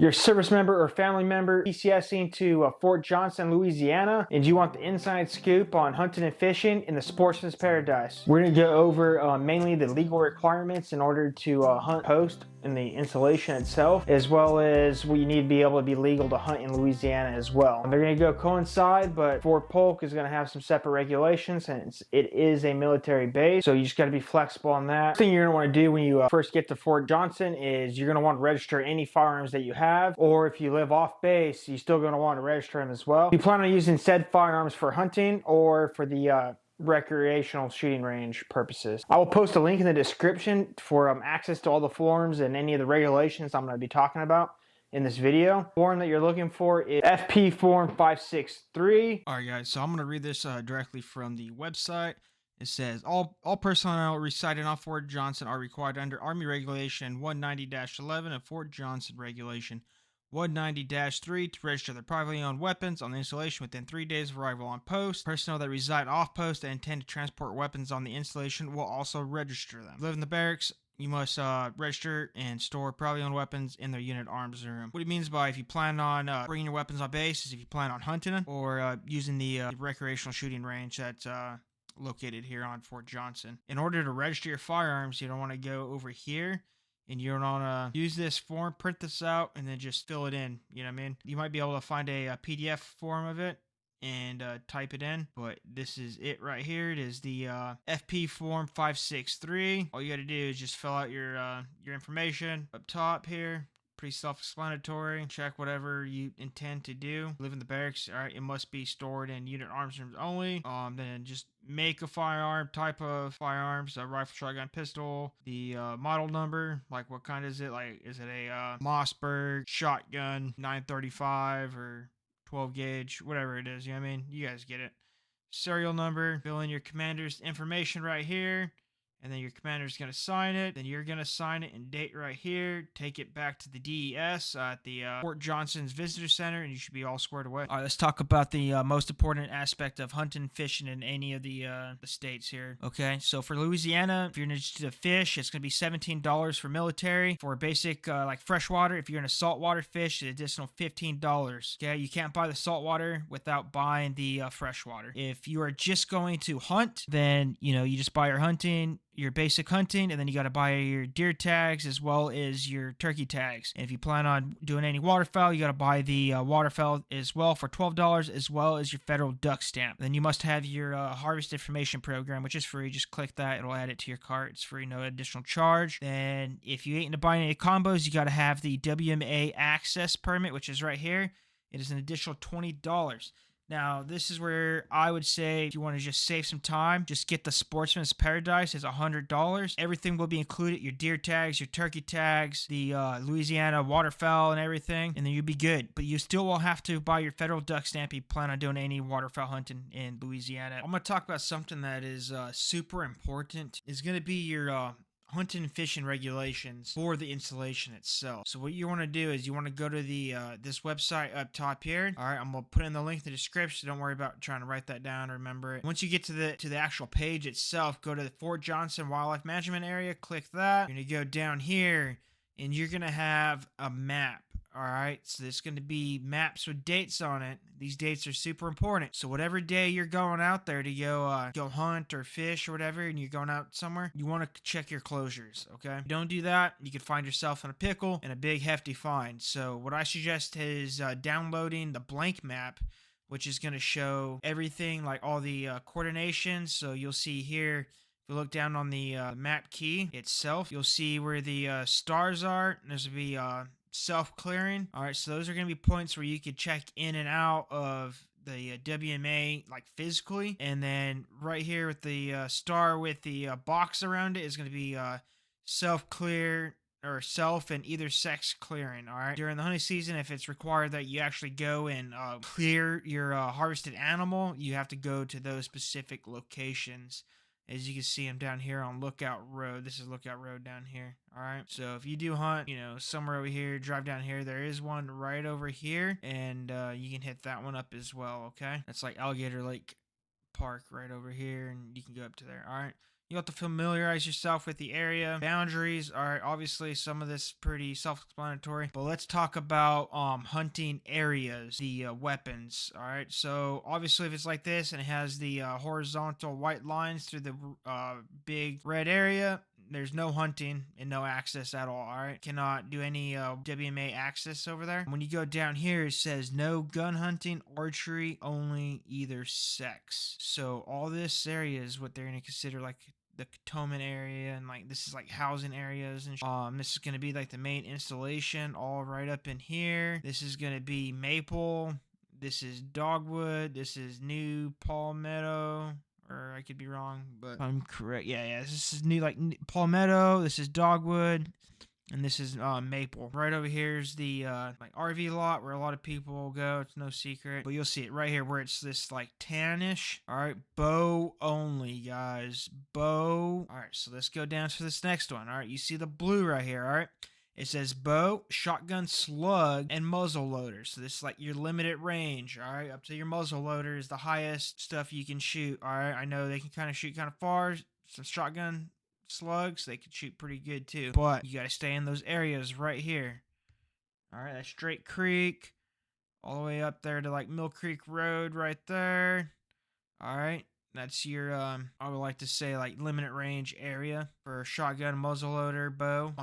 You're a service member or family member PCSing to Fort Johnson, Louisiana, and you want the inside scoop on hunting and fishing in the sportsman's paradise. We're going to go over mainly the legal requirements in order to hunt post in the installation itself, as well as what you need to be able to be legal to hunt in Louisiana as well. They're going to go coincide, but Fort Polk is going to have some separate regulations since it is a military base, so you just got to be flexible on that. The thing you're going to want to do when you first get to Fort Johnson is you're going to want to register any firearms that you have, or if you live off base, you're still going to want to register them as well. If you plan on using said firearms for hunting or for the recreational shooting range purposes. I will post a link in the description for access to all the forms and any of the regulations I'm going to be talking about in this video. Form that you're looking for is FP Form 563. Alright guys, so I'm going to read this directly from the website. It says, all personnel residing off Fort Johnson are required under Army Regulation 190-11 and Fort Johnson Regulation 190-3 to register their privately owned weapons on the installation within 3 days of arrival on post. Personnel that reside off post and intend to transport weapons on the installation will also register them. If you live in the barracks, you must register and store privately owned weapons in their unit arms room. What he means by if you plan on bringing your weapons on base is if you plan on hunting them or using the recreational shooting range that's located here on Fort Johnson. In order to register your firearms, you don't want to go over here and you don't want to use this form, print this out, and then just fill it in. You know what I mean? You might be able to find a PDF form of it and type it in, but this is it right here. It is the FP Form 563. All you got to do is just fill out your information up top here. Pretty self-explanatory. Check whatever you intend to do. Live in the barracks. All right, it must be stored in unit arms rooms only. Then just make a firearm, type of firearms, a rifle, shotgun, pistol, the model number, like what kind is it? Like, is it a Mossberg shotgun 935 or 12 gauge, whatever it is? You know what I mean? You guys get it. Serial number. Fill in your commander's information right here. And then your commander's going to sign it. Then you're going to sign it and date right here. Take it back to the DES at the Fort Johnson's Visitor Center, and you should be all squared away. All right, let's talk about the most important aspect of hunting and fishing in any of the states here. Okay, so for Louisiana, if you're interested to fish, it's going to be $17 for military. For basic, like freshwater, if you're in a saltwater fish, an additional $15. Okay, you can't buy the saltwater without buying the freshwater. If you are just going to hunt, then, you know, you just buy your basic hunting, and then you got to buy your deer tags as well as your turkey tags. And if you plan on doing any waterfowl, you got to buy the waterfowl as well for $12, as well as your federal duck stamp. Then you must have your harvest information program, which is free. Just click that, it'll add it to your cart. It's free, no additional charge. Then if you ain't into buying any combos, you got to have the WMA access permit, which is right here. It is an additional $20. Now, this is where I would say if you want to just save some time, just get the Sportsman's Paradise. It's $100. Everything will be included, your deer tags, your turkey tags, the Louisiana waterfowl and everything, and then you'll be good. But you still will have to buy your federal duck stamp if you plan on doing any waterfowl hunting in Louisiana. I'm going to talk about something that is super important. It's going to be your hunting and fishing regulations for the installation itself. So what you want to do is you want to go to the this website up top here. All right, I'm gonna put in the link in the description. Don't worry about trying to write that down or remember it. Once you get to the actual page itself, go to the Fort Johnson Wildlife Management Area. Click that. You're gonna go down here, and you're gonna have a map. All right, so there's going to be maps with dates on it. These dates are super important. So whatever day you're going out there to go hunt or fish or whatever, and you're going out somewhere, you want to check your closures, okay? If you don't do that, you could find yourself in a pickle and a big hefty fine. So what I suggest is downloading the blank map, which is going to show everything, like all the coordinations. So you'll see here, if you look down on the map key itself, you'll see where the stars are. And there's going to be self-clearing. All right, so those are going to be points where you could check in and out of the WMA like physically. And then right here with the star with the box around it is going to be self-clear or self and either sex clearing. All right, during the hunting season, if it's required that you actually go and clear your harvested animal, you have to go to those specific locations. As you can see, I'm down here on Lookout Road. This is Lookout Road down here. All right. So if you do hunt, you know, somewhere over here, drive down here. There is one right over here, and you can hit that one up as well. Okay. That's like Alligator Lake Park right over here, and you can go up to there. All right. You have to familiarize yourself with the area. Boundaries are obviously some of this pretty self-explanatory, but let's talk about hunting areas, the weapons. All right, so obviously if it's like this and it has the horizontal white lines through the big red area, there's no hunting and no access at all. All right, cannot do any WMA access over there. When you go down here, it says no gun hunting, archery only, either sex. So all this area is what they're going to consider like the cantonment area, and like this is like housing areas, and this is going to be like the main installation all right up in here. This is going to be maple, this is dogwood, this is new palmetto, or I could be wrong, but if I'm correct, yeah, this is new, like palmetto, this is dogwood, and this is maple. Right over here is the like RV lot where a lot of people go. It's no secret, but you'll see it right here where it's this like tannish. All right, bow only, guys. Bow. All right, so let's go down to this next one. All right, you see the blue right here. All right, it says bow, shotgun, slug, and muzzle loader. So this is like your limited range. All right, up to your muzzle loader is the highest stuff you can shoot. All right, I know they can kind of shoot kind of far. Some shotgun slugs, they could shoot pretty good too, but you got to stay in those areas right here. All right, that's Straight Creek all the way up there to like Mill Creek Road right there. All right, that's your I would like to say like limited range area for shotgun, muzzleloader, bow.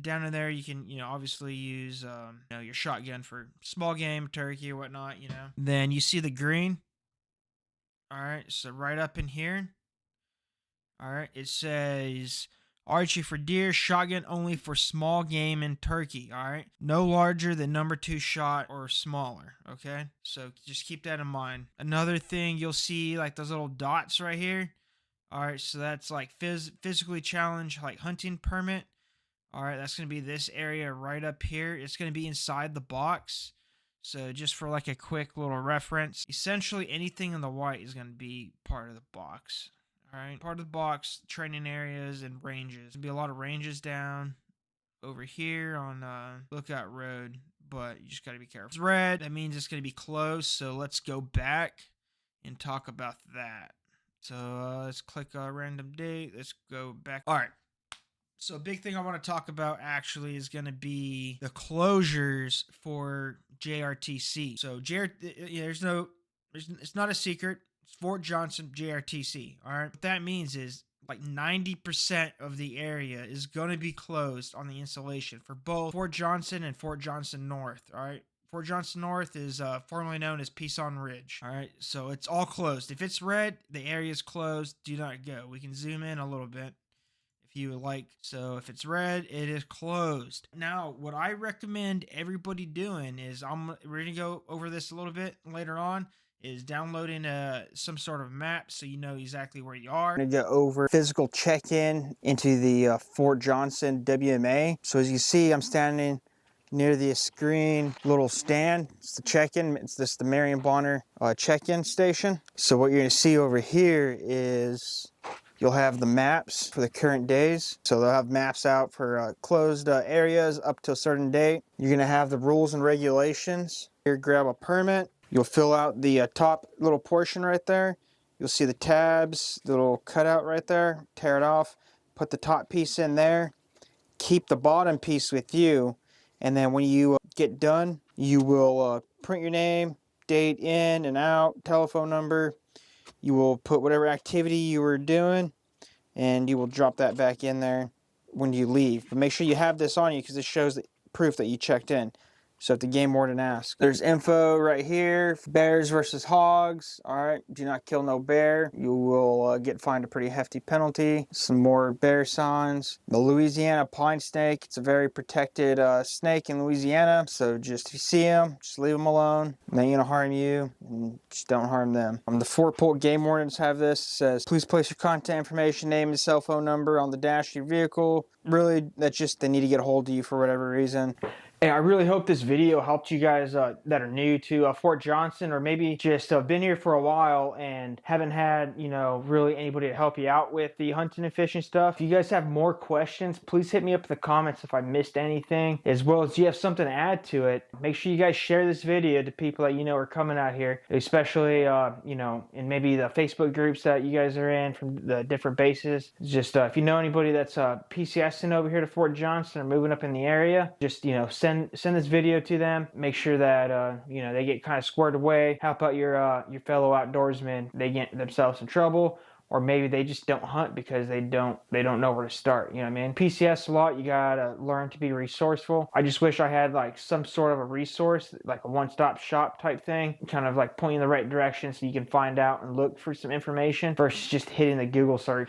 Down in there you can obviously use your shotgun for small game, turkey or whatnot. Then you see the green. All right, so right up in here. All right, it says archery for deer, shotgun only for small game and turkey. All right, no larger than number 2 shot or smaller. Okay, so just keep that in mind. Another thing you'll see like those little dots right here. All right, so that's like physically challenged, like hunting permit. All right, that's going to be this area right up here. It's going to be inside the box. So just for like a quick little reference, essentially anything in the white is going to be part of the box. All right, part of the box, training areas and ranges. There'll be a lot of ranges down over here on Lookout Road, but you just got to be careful. It's red, that means it's going to be closed, so let's go back and talk about that. So let's click a random date. Let's go back. All right. So a big thing I want to talk about actually is going to be the closures for JRTC. So it's not a secret. It's Fort Johnson JRTC. All right. What that means is like 90% of the area is going to be closed on the installation for both Fort Johnson and Fort Johnson North. All right. Fort Johnson North is formerly known as Peace on Ridge. All right. So it's all closed. If it's red, the area is closed. Do not go. We can zoom in a little bit if you would like. So if it's red, it is closed. Now, what I recommend everybody doing is we're going to go over this a little bit later on, is downloading some sort of map so you know exactly where you are. I'm going to go over physical check-in into the Fort Johnson WMA. So as you see, I'm standing near the screen little stand. It's the check-in. It's the Marion Bonner check-in station. So what you're going to see over here is you'll have the maps for the current days. So they'll have maps out for closed areas up to a certain date. You're going to have the rules and regulations. Here, grab a permit. You'll fill out the top little portion right there. You'll see the tabs, the little cutout right there. Tear it off. Put the top piece in there. Keep the bottom piece with you. And then when you get done, you will print your name, date in and out, telephone number. You will put whatever activity you were doing, and you will drop that back in there when you leave. But make sure you have this on you because it shows proof that you checked in. So if the game warden asks. There's info right here. Bears versus hogs. All right. Do not kill no bear. You will get fined a pretty hefty penalty. Some more bear signs. The Louisiana pine snake. It's a very protected snake in Louisiana. So just if you see them, just leave them alone. They ain't gonna harm you, and just don't harm them. The Fort Polk game wardens have this. It says, please place your contact information, name and cell phone number on the dash of your vehicle. Really, that's just they need to get a hold of you for whatever reason. Hey, I really hope this video helped you guys that are new to Fort Johnson, or maybe just been here for a while and haven't had, really anybody to help you out with the hunting and fishing stuff. If you guys have more questions, please hit me up in the comments if I missed anything, as well as you have something to add to it. Make sure you guys share this video to people that are coming out here, especially, in maybe the Facebook groups that you guys are in from the different bases. Just if you know anybody that's PCSing over here to Fort Johnson or moving up in the area, just, send this video to them. Make sure that they get kind of squared away. Help out your fellow outdoorsmen. They get themselves in trouble, or maybe they just don't hunt because they don't know where to start. You know what I mean? PCS a lot. You gotta learn to be resourceful. I just wish I had like some sort of a resource, like a one-stop shop type thing, kind of like point you in the right direction so you can find out and look for some information versus just hitting the Google search.